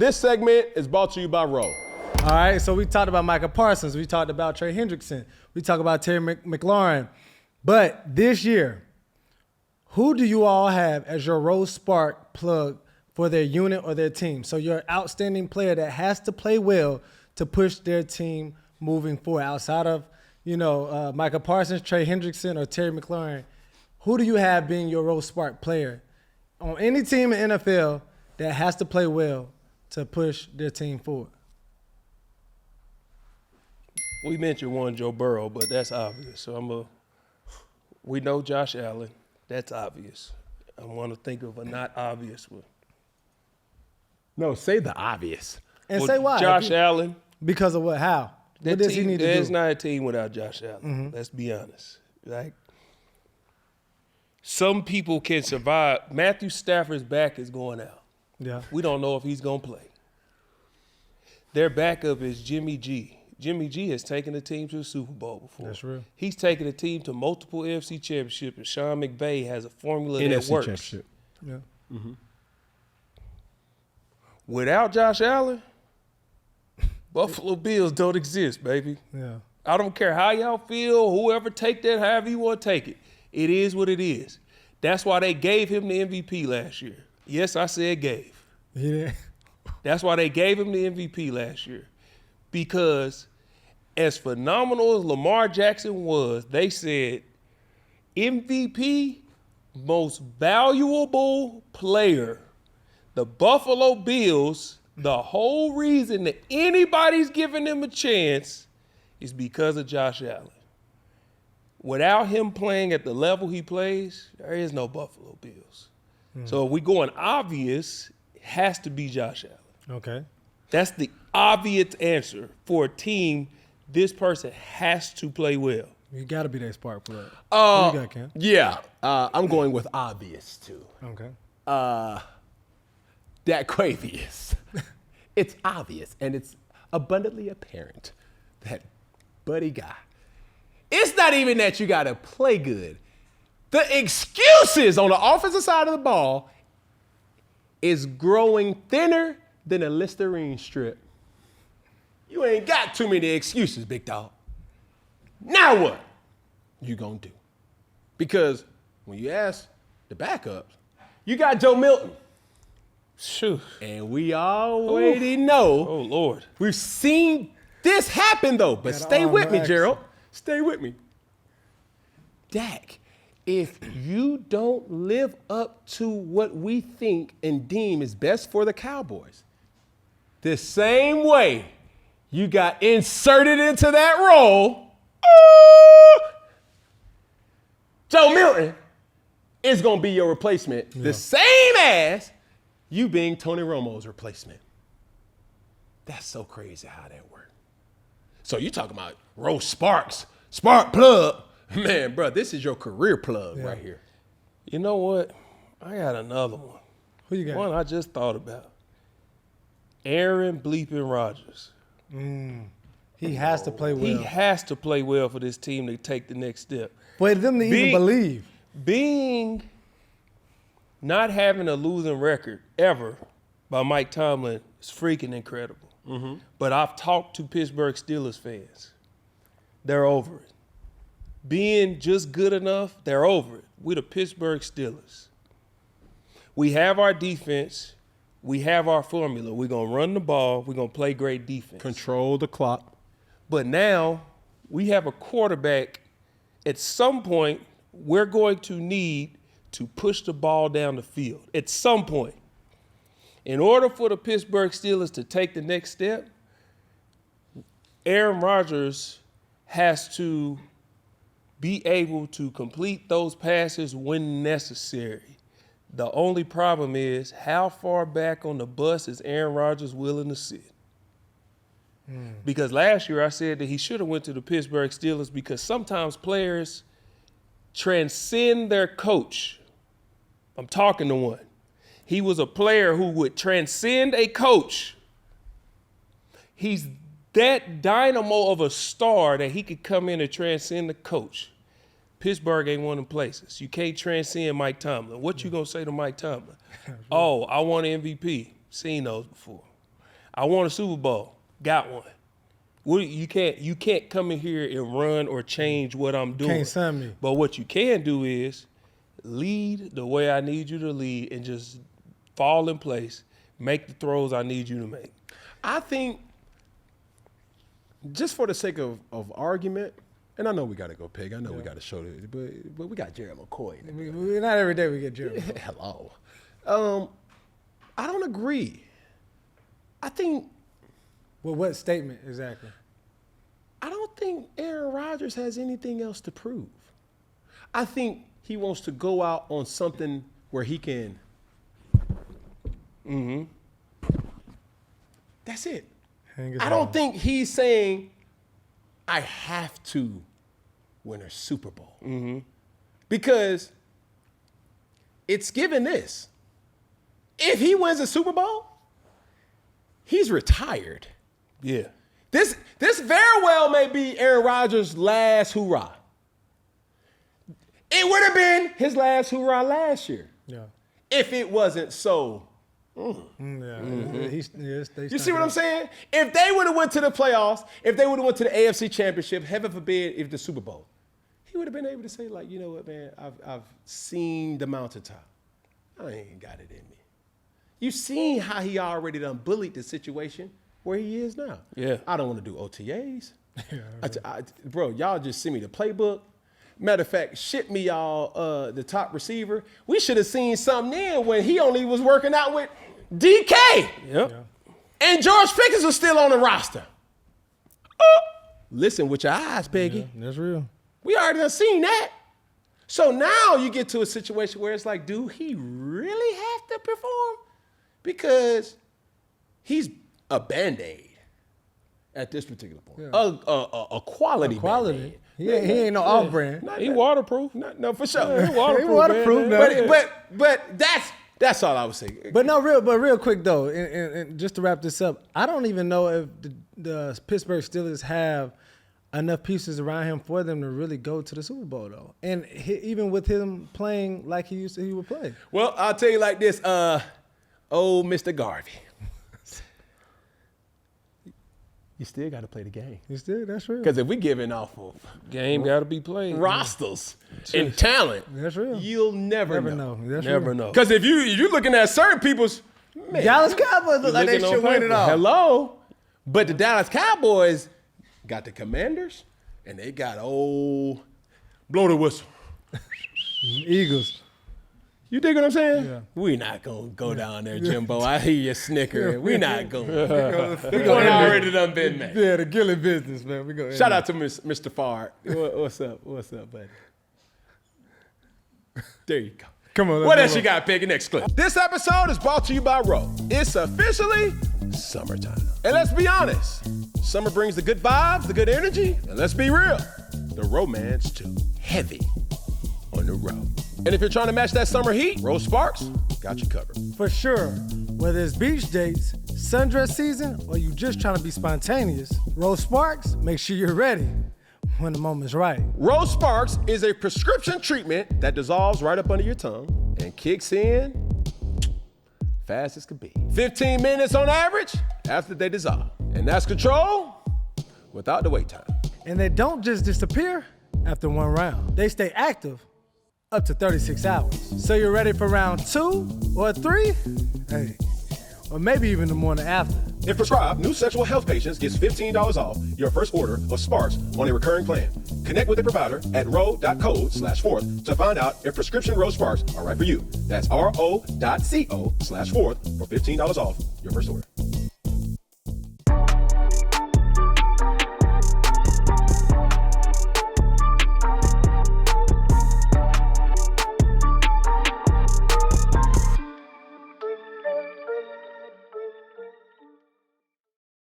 This segment is brought to you by Roe. All right, so we talked about Micah Parsons. We talked about Trey Hendrickson. We talked about Terry McLaurin. But this year, who do you all have as your Rose Spark plug for their unit or their team? So your outstanding player that has to play well to push their team moving forward outside of, Micah Parsons, Trey Hendrickson, or Terry McLaurin. Who do you have being your Rose Spark player on any team in NFL that has to play well to push their team forward? We mentioned one, Joe Burrow, but that's obvious. So we know Josh Allen. That's obvious. I want to think of a not obvious one. No, say the obvious. And say why. Josh Allen. Because of what? How? What does he need to do? There's not a team without Josh Allen. Mm-hmm. Let's be honest. Like, some people can survive. Matthew Stafford's back is going out. Yeah. We don't know if he's going to play. Their backup is Jimmy G. Jimmy G has taken the team to the Super Bowl before. That's real. He's taken the team to multiple NFC championships, and Sean McVay has a formula that works. Championship. Yeah. Mm-hmm. Without Josh Allen, Buffalo Bills don't exist, baby. Yeah. I don't care how y'all feel, whoever take that, however you want to take it. It is what it is. That's why they gave him the MVP last year. Yes, I said gave. Yeah. That's why they gave him the MVP last year. Because as phenomenal as Lamar Jackson was, they said MVP, most valuable player. The Buffalo Bills, the whole reason that anybody's giving them a chance is because of Josh Allen. Without him playing at the level he plays, there is no Buffalo Bills. So if we going obvious, it has to be Josh Allen. Okay. That's the obvious answer for a team. This person has to play well. You got to be that spark plug. Who you got, Cam? Yeah, I'm going with obvious too. Okay. Dak Quavius. It's obvious and it's abundantly apparent that Buddy Guy. It's not even that you got to play good. The excuses on the offensive side of the ball is growing thinner than a Listerine strip. You ain't got too many excuses, big dog. Now what you gonna do? Because when you ask the backups, you got Joe Milton. Shoo. And we already know. Oh, Lord. We've seen this happen, though. But stay with me, Gerald. Stay with me. Dak, if you don't live up to what we think and deem is best for the Cowboys, the same way you got inserted into that role, Joe Milton is going to be your replacement. Yeah. The same as you being Tony Romo's replacement. That's so crazy how that worked. So you talking about Rose Sparks, Spark Plug. Man, bro, this is your career plug right here. You know what? I got another one. Who you got? One I just thought about. Aaron bleeping Rodgers. He has to play well. He has to play well for this team to take the next step. For them to even believe. Being not having a losing record ever by Mike Tomlin is freaking incredible. Mm-hmm. But I've talked to Pittsburgh Steelers fans. They're over it. Being just good enough, they're over it. We're the Pittsburgh Steelers. We have our defense. We have our formula. We're going to run the ball. We're going to play great defense. Control the clock. But now we have a quarterback. At some point, we're going to need to push the ball down the field. At some point. In order for the Pittsburgh Steelers to take the next step, Aaron Rodgers has to be able to complete those passes when necessary. The only problem is how far back on the bus is Aaron Rodgers willing to sit? Because last year I said that he should have went to the Pittsburgh Steelers because sometimes players transcend their coach. I'm talking to one. He was a player who would transcend a coach. He's that dynamo of a star that he could come in and transcend the coach. Pittsburgh ain't one of them places. You can't transcend Mike Tomlin. What you gonna say to Mike Tomlin? Oh, I want an MVP. Seen those before. I won a Super Bowl. Got one. You can't come in here and run or change what I'm doing. Can't sign me. But what you can do is lead the way I need you to lead and just fall in place. Make the throws I need you to make. I think, just for the sake of argument, and I know we got to go Pig. I know we got to show it, but we got Gerald McCoy. Not every day we get Gerald. Hello. I don't agree. I think Well, what statement exactly? I don't think Aaron Rodgers has anything else to prove. I think he wants to go out on something where he can. That's it. I don't think he's saying I have to win a Super Bowl. Because it's given this. If he wins a Super Bowl, he's retired. Yeah. This very well may be Aaron Rodgers' last hoorah. It would have been his last hoorah last year. Yeah. If it wasn't so. Yeah. You see what I'm saying? If they would have went to the playoffs, if they would have went to the AFC Championship, heaven forbid, if the Super Bowl, he would have been able to say, like, you know what, man, I've seen the mountaintop. I ain't got it in me. You've seen how he already done bullied the situation where he is now. Yeah. I don't want to do OTAs. Bro, y'all just send me the playbook. Matter of fact, ship me y'all the top receiver. We should have seen something then when he only was working out with DK. Yep. Yeah. And George Pickens was still on the roster. Listen with your eyes, Peggy. Yeah, that's real. We already done seen that. So now you get to a situation where it's like, do he really have to perform? Because he's a Band-Aid at this particular point. Yeah. A quality Quality. Band-Aid. He ain't no off brand. He waterproof. No, for sure. He waterproof. He waterproof man. now. But that's all I would say. But real quick though, and just to wrap this up, I don't even know if the Pittsburgh Steelers have enough pieces around him for them to really go to the Super Bowl though. And even with him playing like he would play. Well, I'll tell you like this, Mr. Garvey. You still got to play the game. That's real. Because if we giving off of Game got to be played. rosters and talent, That's real. you'll never know. That's Never real. know. Because if you're looking at certain people's, man, Dallas Cowboys look like they looking on should win it paper. all. hello, but the Dallas Cowboys got the Commanders and they got blow the whistle. Eagles. You dig what I'm saying? Yeah. We not gonna go down there, Jimbo. I hear you snickering. We not going. The We point gonna end already done been made. Yeah, the Gilly business, man. We go. Shout out to Mr. Fard. What's up? What's up, buddy? There you go. Come on. What else you got, Peggy? Next clip. This episode is brought to you by Ro. It's officially summertime. And let's be honest, summer brings the good vibes, the good energy, and let's be real, the romance too. Heavy on the road. And if you're trying to match that summer heat, Ro Sparks got you covered. For sure. Whether it's beach dates, sundress season, or you just trying to be spontaneous, Rose Sparks, make sure you're ready when the moment's right. Ro Sparks is a prescription treatment that dissolves right up under your tongue and kicks in fast as can be. 15 minutes on average after they dissolve. And that's control without the wait time. And they don't just disappear after one round. They stay active up to 36 hours. So you're ready for round 2 or 3? Hey, or maybe even the morning after. If prescribed, new sexual health patients gets $15 off your first order of Sparks on a recurring plan. Connect with the provider at ro.co/4th to find out if prescription Ro Sparks are right for you. That's ro.co/4th for $15 off your first order.